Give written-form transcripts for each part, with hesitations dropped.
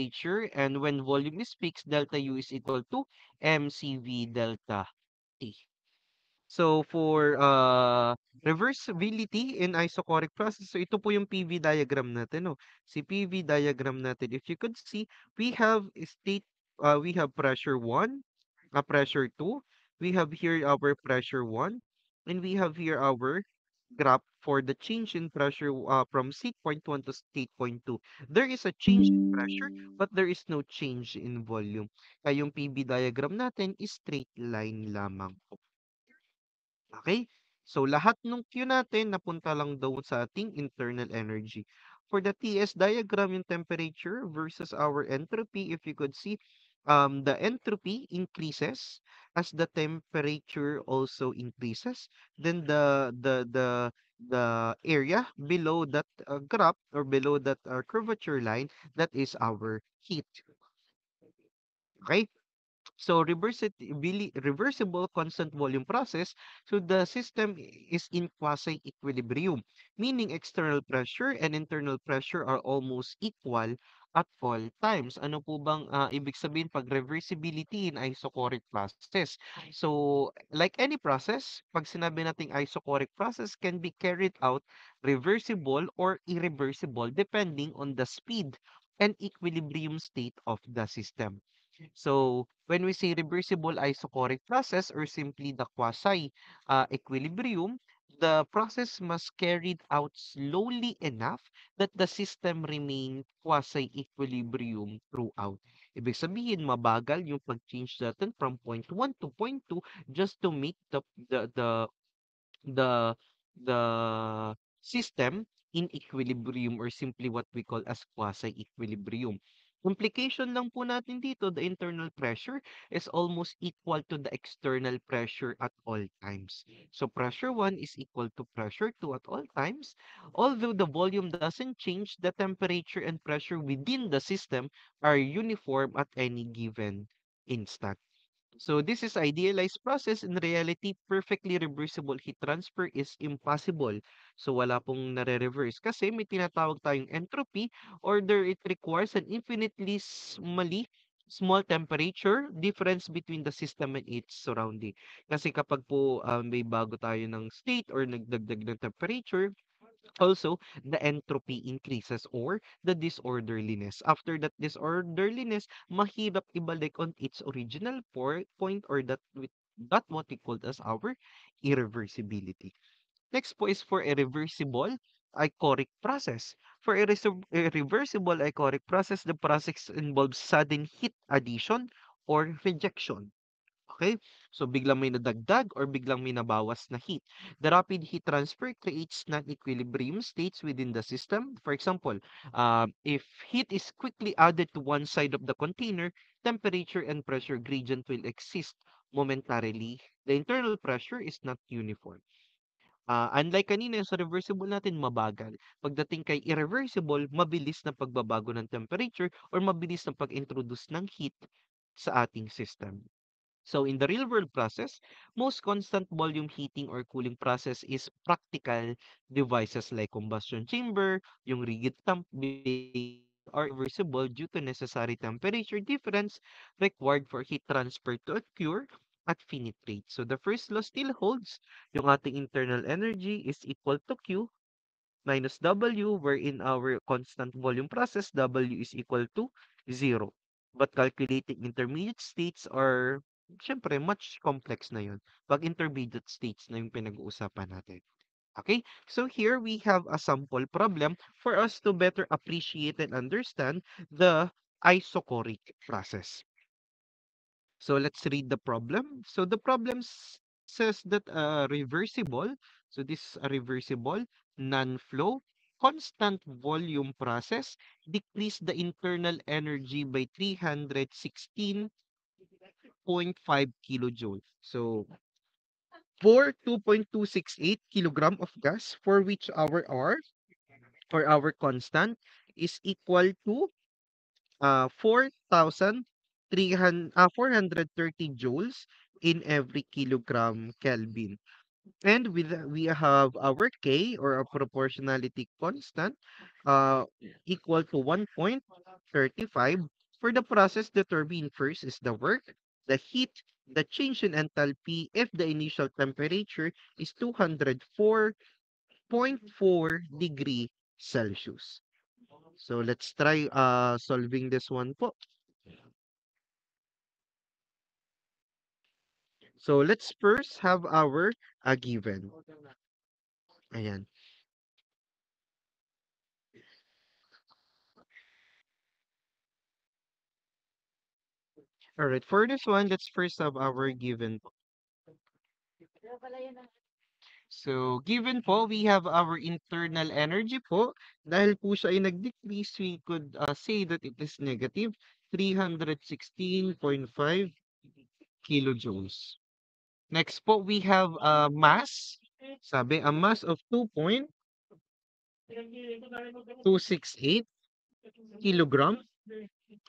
temperature, and when volume is fixed, delta U is equal to mcv delta T. So for reversibility in isochoric process, so ito po yung PV diagram natin, no? Si PV diagram natin, if you could see, we have we have pressure 1, pressure 2, we have here our pressure 1, and we have here our graph for the change in pressure from state point 1 to state point 2. There is a change in pressure, but there is no change in volume. Kaya yung PV diagram natin is straight line lamang po. Okay? So, lahat ng Q natin napunta lang daw sa ating internal energy. For the TS diagram, yung temperature versus our entropy, if you could see, the entropy increases as the temperature also increases. Then the area below that graph or below that curvature line, that is our heat. Okay? So reversible constant volume process, so the system is in quasi-equilibrium, meaning external pressure and internal pressure are almost equal at all times. Ano po bang ibig sabihin pag reversibility in isochoric process? So like any process, pag sinabi nating isochoric process can be carried out reversible or irreversible depending on the speed and equilibrium state of the system. So, when we say reversible isochoric process or simply the quasi equilibrium, the process must carried out slowly enough that the system remain quasi equilibrium throughout. Ibig sabihin, mabagal yung pag-change natin from point 1 to point 2 just to make the the system in equilibrium or simply what we call as quasi-equilibrium. Implication lang po natin dito, the internal pressure is almost equal to the external pressure at all times. So pressure 1 is equal to pressure 2 at all times. Although the volume doesn't change, the temperature and pressure within the system are uniform at any given instant. So this is idealized process. In reality, perfectly reversible heat transfer is impossible. So wala pong nare-reverse kasi may tinatawag tayong entropy, or there it requires an infinitely small temperature difference between the system and its surrounding. Kasi kapag po may bago tayo ng state or nagdagdag ng temperature, also the entropy increases or the disorderliness. After that disorderliness, mahirap ibalik on its original point, or that what we call as our irreversibility. Next po is for a reversible ichoric process. For a reversible ichoric process, the process involves sudden heat addition or rejection. Okay? So biglang may nadagdag or biglang may nabawas na heat. The rapid heat transfer creates non-equilibrium states within the system. For example, if heat is quickly added to one side of the container, temperature and pressure gradient will exist momentarily. The internal pressure is not uniform. Unlike kanina sa reversible natin, mabagal. Pagdating kay irreversible, mabilis na pagbabago ng temperature or mabilis na pag-introduce ng heat sa ating system. So in the real world process, most constant volume heating or cooling process is practical devices like combustion chamber, yung rigid are reversible due to necessary temperature difference required for heat transfer to occur at finite rate. So the first law still holds, yung ating internal energy is equal to Q minus W, wherein our constant volume process, W is equal to 0. But calculating intermediate states are, syempre, much complex na yun. Pag intermediate states na yung pinag-uusapan natin. Okay, so here we have a sample problem for us to better appreciate and understand the isochoric process. So let's read the problem. So the problem says that reversible, so this is a reversible non-flow constant volume process decrease the internal energy by 316.5 kilojoule. So for 2.268 kilogram of gas for which our R for our constant is equal to 430 joules in every kilogram Kelvin. And we have our K or a proportionality constant uh, equal to 1.0. 35. For the process determined first is the work, the heat, the change in enthalpy if the initial temperature is 204.4 degree Celsius. So let's try solving this one po. So let's first have our given. Ayan. All right, for this one, let's first have our given. So, given po, we have our internal energy po. Dahil po siya ay nag-decrease, we could say that it is negative 316.5 kilojoules. Next po, we have mass. Sabi, a mass of 2.268 kilogram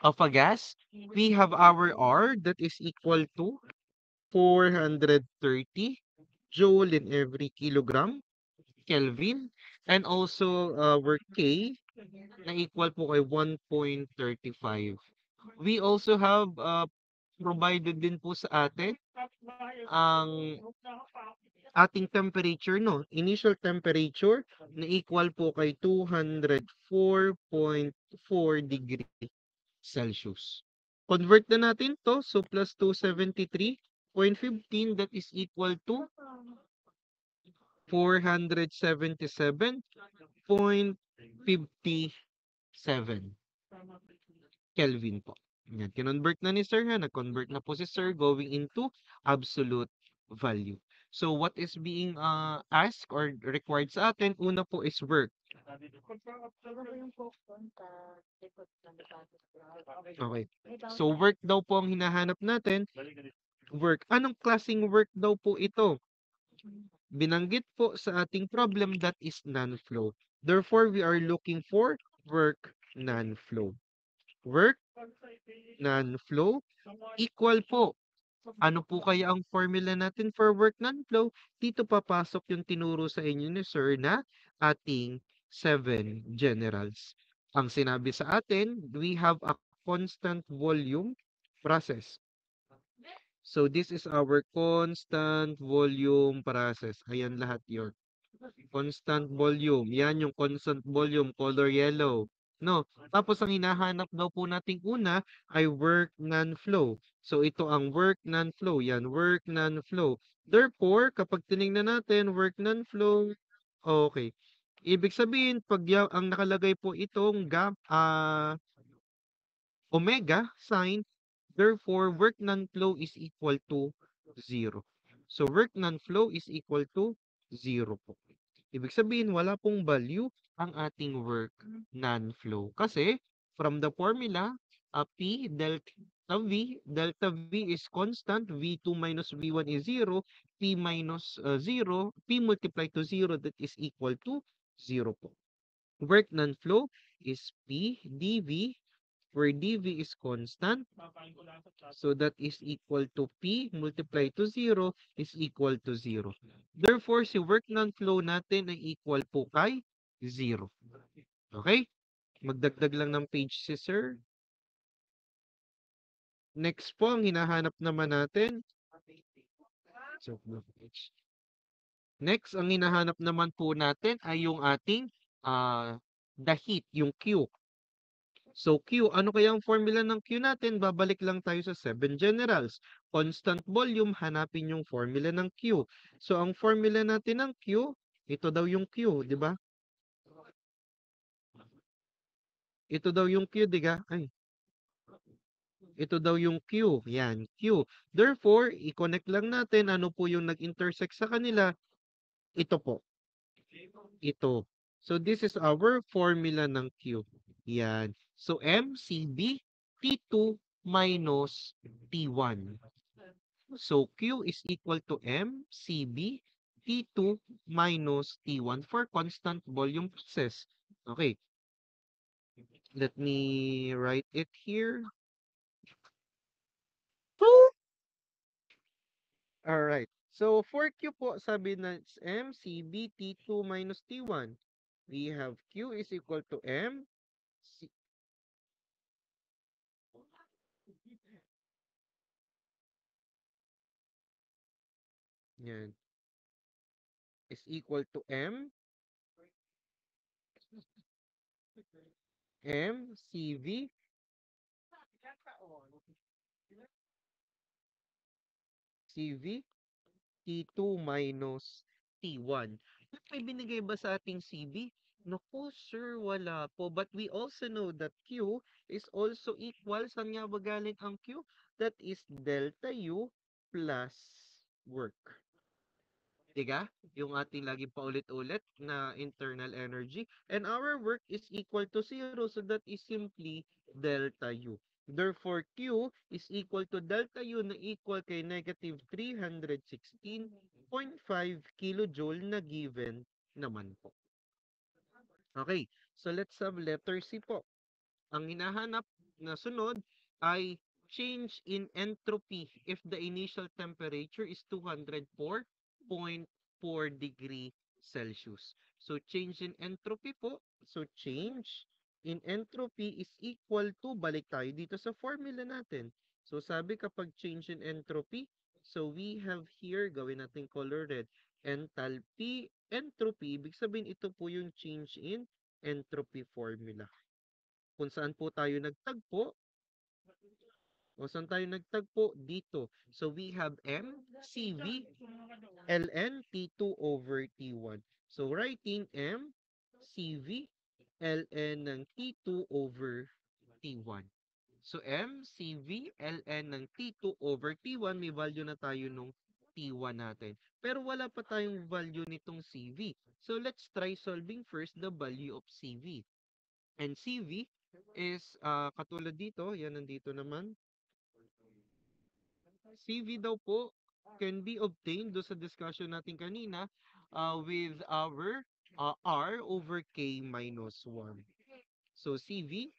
of a gas. We have our R that is equal to 430 joule in every kilogram Kelvin. And also our K na equal po kay 1.35. We also have provided din po sa atin ang ating temperature, no? Initial temperature na equal po kay 204.4 Celsius. Convert na natin to. So, plus 273.15 that is equal to 477.57 Kelvin po. Yan, kinonvert na ni Sir ha. Nag-convert na po si Sir going into absolute value. So, what is being asked or required sa atin? Una po is work. Okay. So, work daw po ang hinahanap natin. Work. Anong klaseng work daw po ito? Binanggit po sa ating problem that is non-flow. Therefore, we are looking for work non-flow. Work non-flow equal po. Ano po kaya ang formula natin for work non-flow? Dito papasok yung tinuro sa inyo ni Sir na ating 7 generals. Ang sinabi sa atin, we have a constant volume process. So this is our constant volume process. Ayan lahat yon. Constant volume. Yan yung constant volume, color yellow. No. Tapos ang hinahanap daw po nating una ay work non-flow. So ito ang work non-flow. Yan, work non-flow. Therefore, kapag tinignan natin work non-flow, okay. Ibig sabihin, pag ang nakalagay po itong omega sign, therefore work non-flow is equal to 0. So work non-flow is equal to 0 po. Ibig sabihin, wala pong value ang ating work non-flow. Kasi, from the formula, P delta V is constant, V2 minus V1 is 0, P minus 0, P multiplied to 0, that is equal to 0 po. Work non-flow is P dV, where dV is constant. So that is equal to P multiplied to 0 is equal to 0. Therefore, si work non-flow natin ay equal po kay 0. Okay? Magdagdag lang ng page si Sir. Next po, ang hinahanap naman natin. So, next, ang hinahanap naman po natin ay yung ating the heat, yung Q. So Q, ano kaya ang formula ng Q natin? Babalik lang tayo sa 7 generals. Constant volume, hanapin yung formula ng Q. So ang formula natin ng Q, ito daw yung Q, di ba? Ito daw yung Q, di ba? Ay, ito daw yung Q. Yan, Q. Therefore, i-connect lang natin ano po yung nag-intersect sa kanila. Ito po. Ito. So this is our formula ng Q. Yan. So MCB T2 minus T1. So Q is equal to MCB T2 minus T1 for constant volume process. Okay. Let me write it here. Alright. So for Q po, sabi na it's MCB T2 minus T1. We have Q is equal to yan, is equal to CV, CV, T2 minus T1. May binigay ba sa ating CV? Naku, sir, wala po. But we also know that Q is also equal. Saan nga ba galing ang Q? That is delta U plus work. Diga? Yung ating laging paulit-ulit na internal energy. And our work is equal to 0. So that is simply delta U. Therefore, Q is equal to delta U na equal kay negative 316.5 kilojoule na given naman po. Okay, so let's have letter C po. Ang hinahanap na sunod ay change in entropy if the initial temperature is 204.4 degree Celsius. So change in entropy po. So change in entropy is equal to, balik tayo dito sa formula natin. So sabi kapag change in entropy, so we have here, gawin natin color red, enthalpy, entropy, ibig sabihin ito po yung change in entropy formula. Kung saan po tayo nagtagpo, o saan tayo nagtagpo? Dito. So we have M, CV, ln T2 over T1. So writing M, CV, ln ng T2 over T1. So M, CV, ln ng T2 over T1, may value na tayo nung T1 natin. Pero wala pa tayong value nitong CV. So let's try solving first the value of CV. And CV is katulad dito, yan nandito naman. CV daw po can be obtained do sa discussion natin kanina with our R over K minus 1. So CV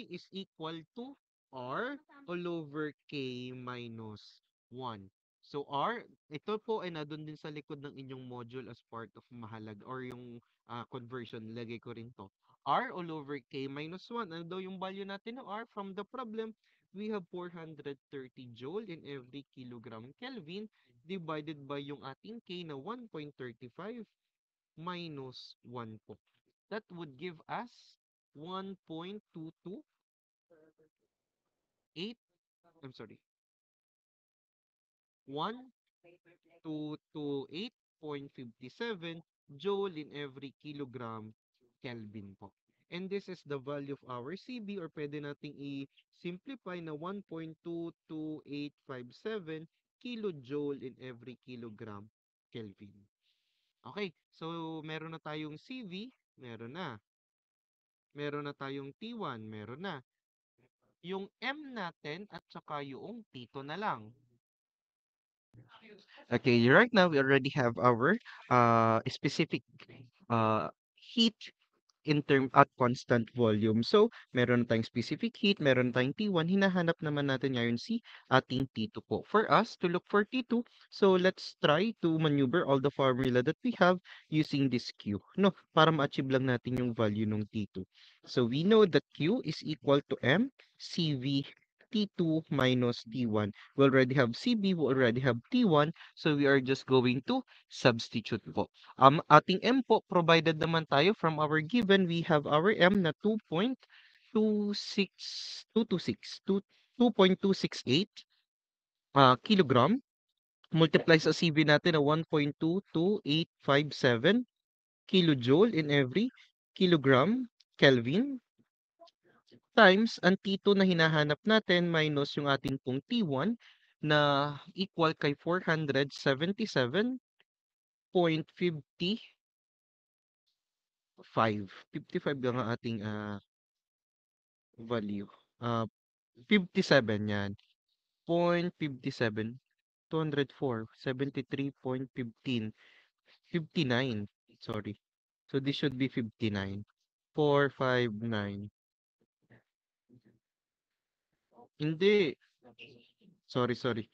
is equal to R all over K minus 1. So R, ito po ay nandun din sa likod ng inyong module as part of mahalaga or yung conversion, lagay ko rin to. R all over K minus 1. Ano daw yung value natin ng R? From the problem, we have 430 joule in every kilogram Kelvin divided by yung ating K na 1.35 minus 1 po. That would give us 1.228, I'm sorry, 1228.57 joule in every kilogram Kelvin po. And this is the value of our CB or pwede nating i-simplify na 1.22857 kilojoule in every kilogram Kelvin. Okay, so meron na tayong CV, meron na. Meron na tayong T1, meron na. Yung M natin at saka yung T2 na lang. Okay, right now we already have our specific heat in term at constant volume. So, meron tayong specific heat, meron tayong T1, hinahanap naman natin ngayon si ating T2 po. For us to look for T2, so let's try to maneuver all the formula that we have using this Q, no, para ma-achieve lang natin yung value ng T2. So, we know that Q is equal to M CV T2 minus T1. We already have CB, we already have T1, so we are just going to substitute po. Ating M po, provided naman tayo from our given, we have our M na 2.268 kilogram. Multiply sa CV natin na 1.22857 kilojoule in every kilogram Kelvin times ang T2 na hinahanap natin minus yung ating pong T1 na equal kay 477.55. 55 lang ang ating value. 57 yan. 0.57. 204. 73.15. 59. Sorry. So this should be 59. 459. Hindi. Sorry, sorry.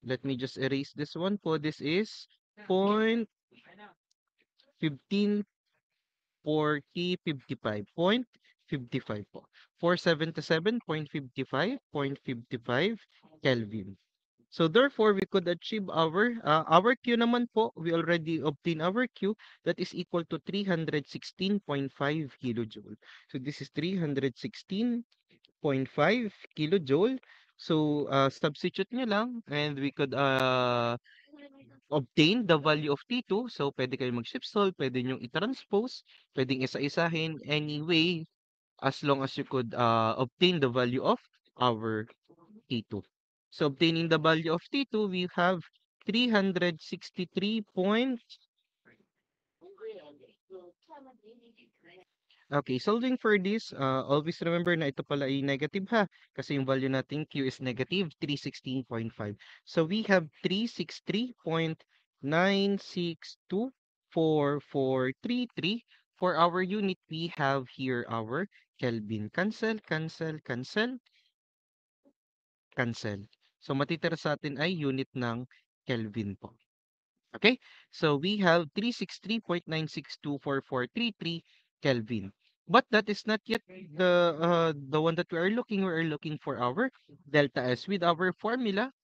Let me just erase this one po. This is 0.154055. po. 477.55 Kelvin. So therefore, we could achieve our Q naman po, we already obtained our Q that is equal to 316.5 kilojoule. So this is 316.5 kilojoule. So substitute nyo lang and we could obtain the value of T2. So pwede kayo mag-shift solve, pwede nyo i-transpose, pwedeng isa-isahin anyway as long as you could obtain the value of our T2. So obtaining the value of T2, we have 363 point. Okay, solving for this, always remember na ito pala ay negative ha, kasi yung value natin Q is negative 316.5. So we have 363.9624433. For our unit, we have here our Kelvin. Cancel, cancel, cancel, cancel. So matitira sa atin ay unit ng Kelvin po. Okay? So we have 363.9624433 Kelvin. But that is not yet the one that we are looking. We are looking for our delta S. With our formula,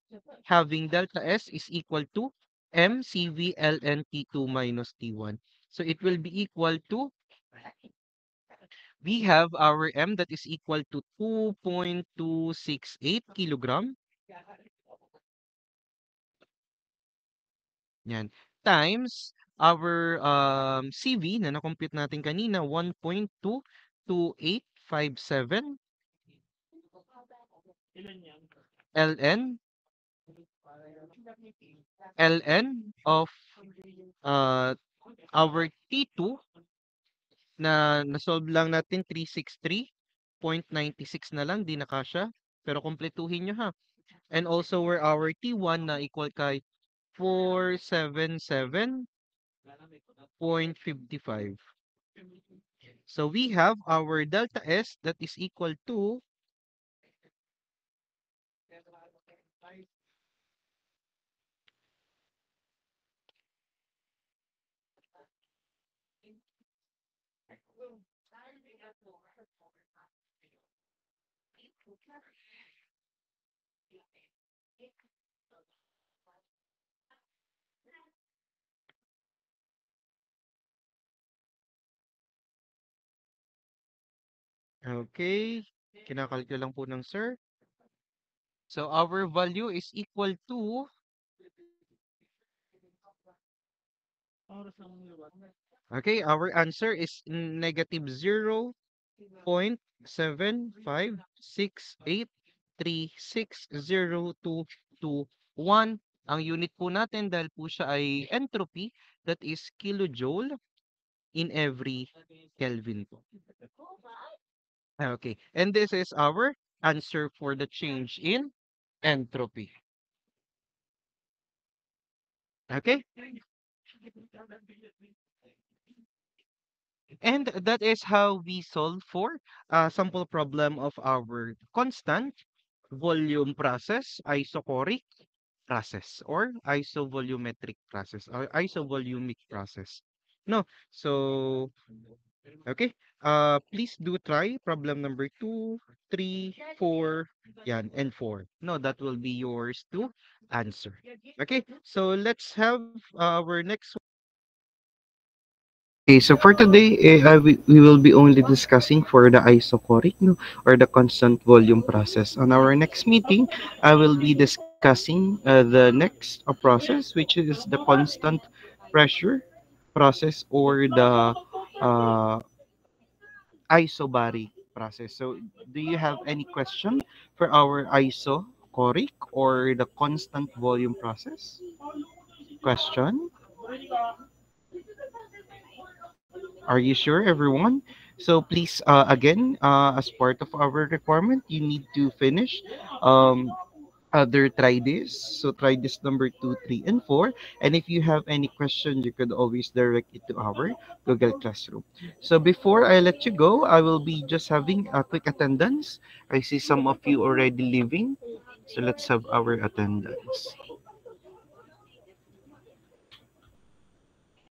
having delta S is equal to mCV ln T2 minus T1. So it will be equal to, we have our M that is equal to 2.268 kilogram. Yan. Times our CV na na-compute natin kanina, 1.22857 ln of our T2 na na-solve lang natin 363.96 na lang, di na kasya. Pero kumpletuhin nyo ha. And also where our T1 na equal kay 477.55. So we have our delta S that is equal to okay, kinakalkyo lang po ng sir. So our value is equal to okay, our answer is negative 0.7568360221. Ang unit po natin dahil po siya ay entropy, that is kilojoule in every Kelvin po. Okay, and this is our answer for the change in entropy. Okay? And that is how we solve for a sample problem of our constant volume process, isochoric process, or isovolumetric process, or isovolumic process. No, so okay. Please do try problem number 2, 3, 4, yan, and 4. No, that will be yours to answer. Okay, so let's have our next. Okay, so for today, we will be only discussing for the isochoric, no, or the constant volume process. On our next meeting, I will be discussing the next process, which is the constant pressure process or the uh, isobaric process. So, do you have any question for our isochoric or the constant volume process? Question? Are you sure, everyone? So please, again, as part of our requirement, you need to finish other try this. So try this number 2, 3, and 4. And if you have any question, you could always direct it to our Google Classroom. So before I let you go, I will be just having a quick attendance. I see some of you already leaving. So let's have our attendance.